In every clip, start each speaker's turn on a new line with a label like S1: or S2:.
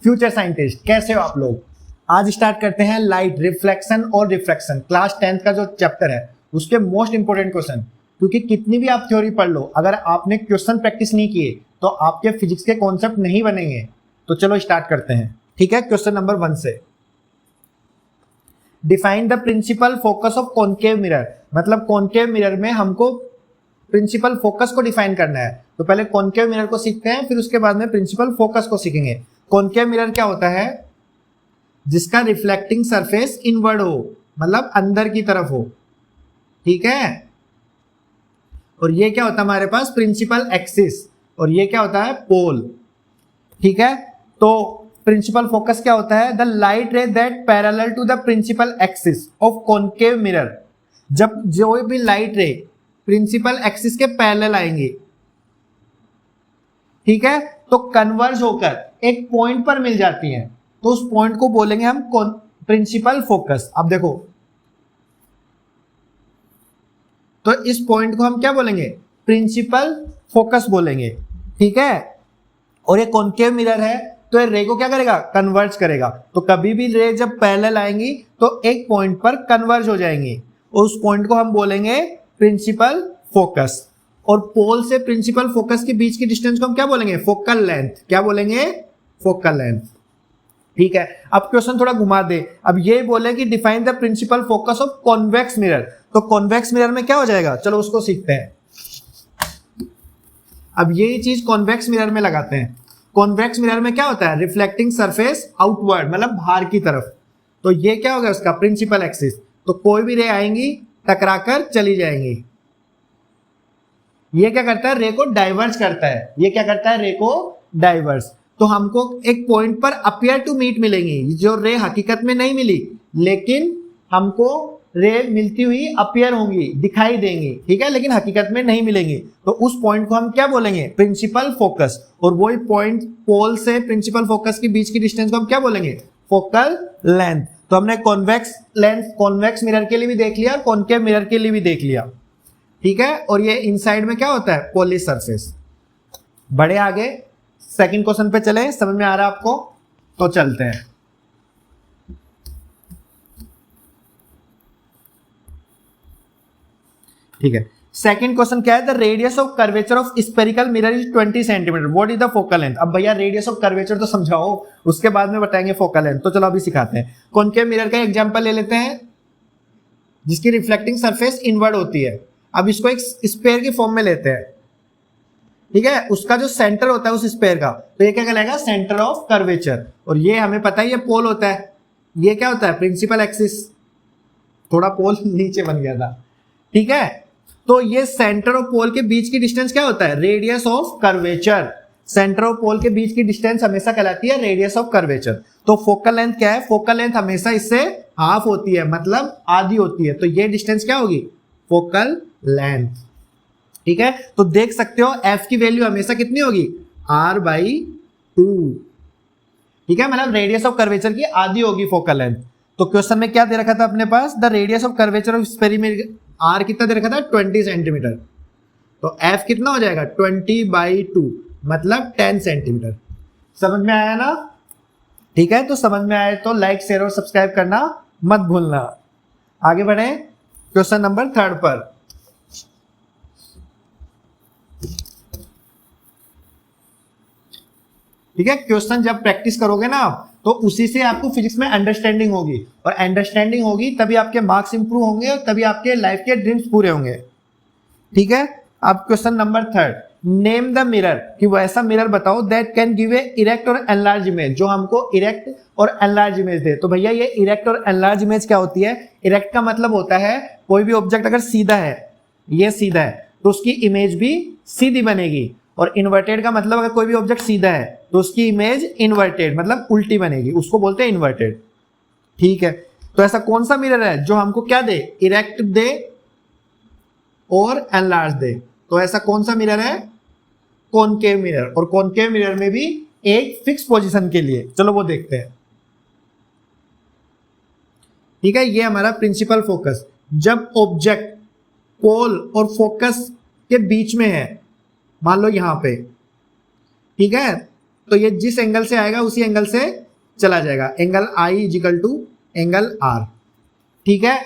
S1: Future scientist, कैसे हो आप लोग। आज स्टार्ट करते हैं लाइट, रिफ्लेक्शन और रिफ्रैक्शन, क्लास 10th का जो चैप्टर है उसके मोस्ट इंपोर्टेंट क्वेश्चन। क्योंकि कितनी भी आप थ्योरी पढ़ लो, अगर आपने क्वेश्चन प्रैक्टिस नहीं किए तो आपके फिजिक्स के कॉन्सेप्ट नहीं बनेंगे। तो चलो स्टार्ट करते हैं। ठीक है, क्वेश्चन नंबर 1 से। Define the principal focus of concave mirror, मतलब कॉनकेव मिरर में हमको प्रिंसिपल फोकस को डिफाइन करना है। तो पहले कॉनकेव मिरर को सीखते हैं, फिर उसके बाद में प्रिंसिपल फोकस को सीखेंगे। कॉनकेव मिरर क्या होता है? जिसका रिफ्लेक्टिंग सरफेस इनवर्ड हो, मतलब अंदर की तरफ हो। ठीक है, और ये क्या होता है हमारे पास? प्रिंसिपल एक्सिस, और ये क्या होता है? पोल। ठीक है, तो प्रिंसिपल फोकस क्या होता है? The light ray that parallel to the principal axis of concave mirror. जब जो भी लाइट रे प्रिंसिपल एक्सिस के पैरेलल आएंगे, ठीक है, तो कन्वर्ज होकर एक पॉइंट पर मिल जाती हैं, तो उस पॉइंट को बोलेंगे हम प्रिंसिपल फोकस। अब देखो, तो इस पॉइंट को हम क्या बोलेंगे? प्रिंसिपल फोकस बोलेंगे। ठीक है, और ये कॉनकेव मिरर है तो ये रे को क्या करेगा? कन्वर्ज करेगा। तो कभी भी रे जब पैरेलल आएंगी तो एक पॉइंट पर कन्वर्ज हो जाएंगी, और उस पॉइंट को हम बोलेंगे प्रिंसिपल फोकस। और पोल से प्रिंसिपल फोकस के बीच की डिस्टेंस को हम क्या बोलेंगे? Focal length. क्या बोलेंगे? Focal length. ठीक है, अब क्वेश्चन थोड़ा घुमा दे। अब ये बोले कि define the principal focus of convex mirror, तो कॉन्वेक्स मिरर में क्या हो जाएगा? चलो उसको सीखते हैं। अब ये चीज कॉन्वेक्स मिरर में लगाते हैं। कॉन्वेक्स मिरर में क्या होता है? रिफ्लेक्टिंग सरफेस आउटवर्ड, मतलब बाहर की तरफ। तो ये क्या होगा उसका? Principal axis. तो कोई भी रे आएंगी टकराकर चली जाएंगी। ये क्या करता है? रे को डाइवर्स करता है। ये क्या करता है? रे को डाइवर्स। तो हमको एक पॉइंट पर अपीयर टू मीट मिलेंगी, जो रे हकीकत में नहीं मिली, लेकिन हमको रे मिलती हुई अपीयर होंगी, दिखाई देंगी। ठीक है, लेकिन हकीकत में नहीं मिलेंगी। तो उस पॉइंट को हम क्या बोलेंगे? Principal focus. और वही पॉइंट पोल से प्रिंसिपल फोकस के बीच की डिस्टेंस को हम क्या बोलेंगे? Focal length. तो हमने कॉन्वेक्स लेंथ कॉन्वेक्स मिरर के लिए भी देख लिया, कॉनकेव मिरर के लिए भी देख लिया। ठीक है, और ये इनसाइड में क्या होता है? Polish surface. बड़े आगे सेकंड क्वेश्चन पे चले, समझ में आ रहा है आपको? तो चलते हैं। ठीक है, सेकंड क्वेश्चन क्या है? The radius of curvature of spherical mirror is 20 centimetre, what is the focal length. अब भैया रेडियस ऑफ कर्वेचर तो समझाओ, उसके बाद में बताएंगे फोकल लेंथ। तो चलो अभी सिखाते हैं। कॉनकेव मिरर का एग्जांपल ले लेते हैं, जिसकी रिफ्लेक्टिंग सरफेस इनवर्ड होती है। अब इसको एक स्फेयर की फॉर्म में लेते हैं। ठीक है, उसका जो सेंटर होता है उस स्फेयर का, तो ये क्या कहलाएगा? Centre of curvature. और ये हमें पता है ये पोल होता है। ये क्या होता है? Principal axis. थोड़ा पोल नीचे बन गया था। ठीक है, तो ये सेंटर ऑफ पोल के बीच की डिस्टेंस क्या होता है? Radius of curvature. Centre of pole के बीच की डिस्टेंस हमेशा कहलाती है रेडियस ऑफ कर्वेचर। तो फोकल लेंथ क्या है? फोकल लेंथ हमेशा इससे हाफ होती है, मतलब आधी होती है। तो ये डिस्टेंस क्या होगी? Focal length. ठीक है, तो देख सकते हो एफ की वैल्यू हमेशा कितनी होगी? r/2। ठीक है, मतलब रेडियस ऑफ कर्वेचर की आधी होगी फोकल लेंथ। तो क्वेश्चन में क्या दे रखा था अपने पास? The radius of curvature of spherical, R कितना दे रखा था? 20 सेंटीमीटर। तो एफ कितना हो जाएगा? 20/2, मतलब 10 सेंटीमीटर। समझ में आया ना? ठीक है, तो समझ में आए तो लाइक, शेयर और सब्सक्राइब करना मत भूलना। आगे बढ़े क्वेश्चन नंबर 3 पर। ठीक है, क्वेश्चन जब प्रैक्टिस करोगे ना आप, तो उसी से आपको फिजिक्स में अंडरस्टैंडिंग होगी, और अंडरस्टैंडिंग होगी तभी आपके मार्क्स इंप्रूव होंगे, और तभी आपके लाइफ के ड्रीम्स पूरे होंगे। ठीक है, अब question number 3, name the mirror, कि वो ऐसा मिरर बताओ that can give a erect और एनलार्ज इमेज, जो हमको इरेक्ट और एनलार्ज इमेज दे। तो भैया ये इरेक्ट और एनलार्ज इमेज क्या होती है? इरेक्ट का मतलब होता है कोई भी ऑब्जेक्ट अगर सीधा है, ये सीधा है, तो उसकी इमेज भी सीधी बनेगी। और इन्वर्टेड का मतलब अगर कोई भी ऑब्जेक्ट सीधा है तो उसकी इमेज इन्वर्टेड, मतलब उल्टी बनेगी, उसको बोलते हैं इन्वर्टेड। ठीक है, तो ऐसा कौन सा मिरर है जो हमको क्या दे? इरेक्ट दे और एनलार्ज दे। तो ऐसा कौन सा मिरर है? Concave mirror. और कॉनकेव मिरर में भी एक फिक्स पोजीशन के लिए, चलो वो देखते हैं। ठीक है, ये हमारा प्रिंसिपल फोकस। जब ऑब्जेक्ट पोल और फोकस के बीच में है, मान लो यहां पे, ठीक है, तो ये जिस एंगल से आएगा उसी एंगल से चला जाएगा, angle i is equal to angle r, ठीक है।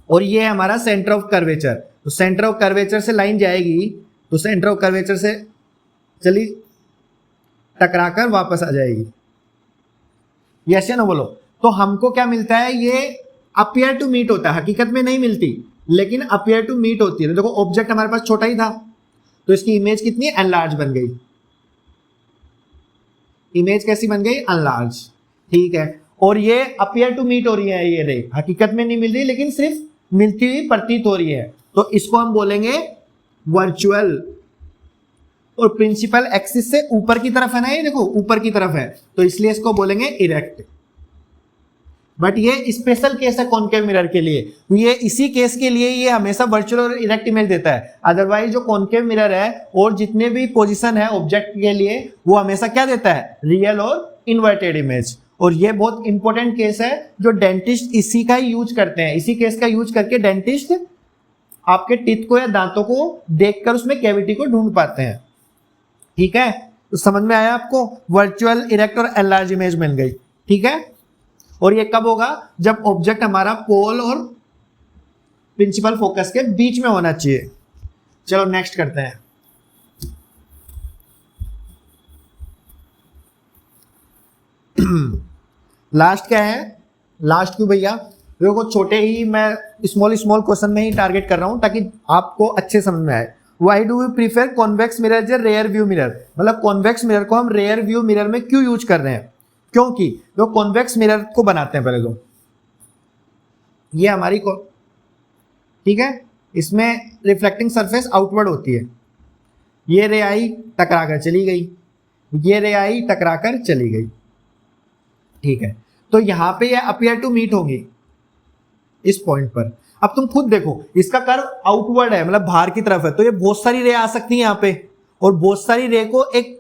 S1: और ये है हमारा सेंटर ऑफ कर्वेचर, तो सेंटर ऑफ कर्वेचर से लाइन जाएगी तो सेंटर ऑफ कर्वेचर से चली टकराकर वापस आ जाएगी, यस या नो बोलो। तो हमको क्या मिलता है, ये अपियर टू मीट होता है, हकीकत में नहीं मिलती लेकिन अपियर टू मीट होती है। तो देखो ऑब्जेक्ट हमारे पास छोटा ही था तो इसकी इमेज कितनी एनलार्ज बन गई, इमेज कैसी बन गई, अनलार्ज, ठीक है। और ये अपियर टू मीट हो रही है, ये रे हकीकत में नहीं मिल रही लेकिन सिर्फ मिलती हुई प्रतीत हो रही है, तो इसको हम बोलेंगे वर्चुअल। और प्रिंसिपल एक्सिस से ऊपर की तरफ है ना, ये देखो ऊपर की तरफ है, तो इसलिए इसको बोलेंगे इरेक्ट। बट ये स्पेशल केस है कॉनकेव मिरर के लिए, ये इसी केस के लिए ये हमेशा वर्चुअल और इरेक्ट इमेज देता है। अदरवाइज जो कॉनकेव मिरर है और जितने भी पोजीशन है ऑब्जेक्ट के लिए वो हमेशा क्या देता है, रियल और इन्वर्टेड इमेज। और ये बहुत इंपॉर्टेंट केस है जो डेंटिस्ट इसी का ही यूज करते हैं, इसी केस का यूज करके डेंटिस्ट आपके टीथ को या दांतों को देखकर उसमें कैविटी को ढूंढ पाते हैं, ठीक है। तो समझ में आया आपको, वर्चुअल, इरेक्ट और एनलार्ज इमेज मिल गई, ठीक है। और ये कब होगा, जब ऑब्जेक्ट हमारा पोल और प्रिंसिपल फोकस के बीच में होना चाहिए। चलो नेक्स्ट करते हैं। लास्ट क्या है, लास्ट क्यों भैया, देखो छोटे ही मैं स्मॉल क्वेश्चन में ही टारगेट कर रहा हूं ताकि आपको अच्छे समझ में आए। Why do we prefer convex mirror जे रेयर व्यू मिरर, मतलब कॉन्वेक्स मिरर को हम रेयर व्यू मिरर में क्यों यूज कर रहे हैं, क्योंकि जो कॉन्वेक्स मिरर को बनाते हैं पहले तो ये हमारी ठीक है, इसमें रिफ्लेक्टिंग सरफेस आउटवर्ड होती है, ये रे आई टकराकर चली गई, ये रे आई टकराकर चली गई, ठीक है। तो यहां पे ये अपियर टू मीट होंगी इस पॉइंट पर। अब तुम खुद देखो इसका कर्व आउटवर्ड है, मतलब बाहर की तरफ है, तो ये बहुत सारी रे आ सकती है यहाँ पे और बहुत सारी रे को एक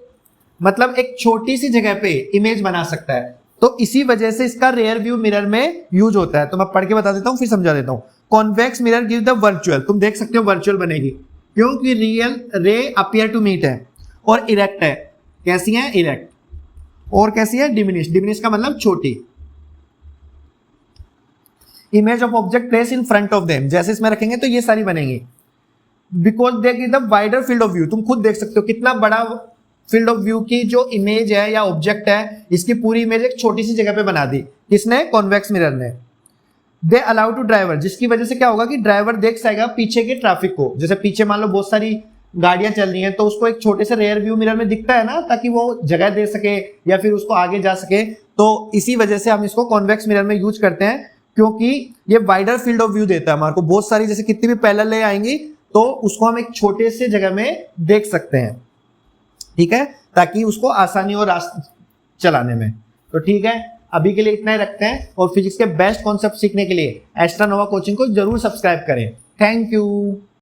S1: मतलब एक छोटी सी जगह पे इमेज बना सकता है, तो इसी वजह से इसका रेयर व्यू मिरर में यूज होता है। तो मैं पढ़ के बता देता हूं फिर समझा देता हूं। Convex mirror give the virtual, तुम देख सकते हो वर्चुअल बनेगी क्योंकि रियल रे अपियर टू मीट है, और इरेक्ट है, कैसी है इरेक्ट, और कैसी है डिमिनिश, डिमिनिश का मतलब छोटी। Image of object place in front of them, जैसे इसमें रखेंगे तो ये सारी बनेंगी, because they give the wider field of view. तुम खुद देख सकते हो कितना बड़ा फील्ड ऑफ व्यू की जो इमेज है या ऑब्जेक्ट है, इसकी पूरी इमेज एक छोटी सी जगह पे बना दी, किसने, कॉन्वेक्स मिरर ने। दे अलाउ टू ड्राइवर, जिसकी वजह से क्या होगा कि ड्राइवर देख सकेगा पीछे के ट्रैफिक को, जैसे पीछे मान लो बहुत सारी गाड़ियां चल रही हैं तो उसको एक छोटे से रेयर व्यू मिरर में दिखता है ना, ताकि वो जगह दे सके या फिर उसको आगे जा सके। तो इसी वजह से हम इसको कॉन्वेक्स मिरर में यूज करते हैं, क्योंकि ये वाइडर फील्ड ऑफ व्यू देता है हमारे को, बहुत सारी जैसे कितनी भी पैरेलल ले आएंगी तो उसको हम एक छोटे से जगह में देख सकते हैं, ठीक है, ताकि उसको आसानी और चलाने में। तो ठीक है, अभी के लिए इतना ही रखते हैं, और फिजिक्स के बेस्ट कॉन्सेप्ट सीखने के लिए एस्ट्रा नोवा कोचिंग को जरूर सब्सक्राइब करें। Thank you.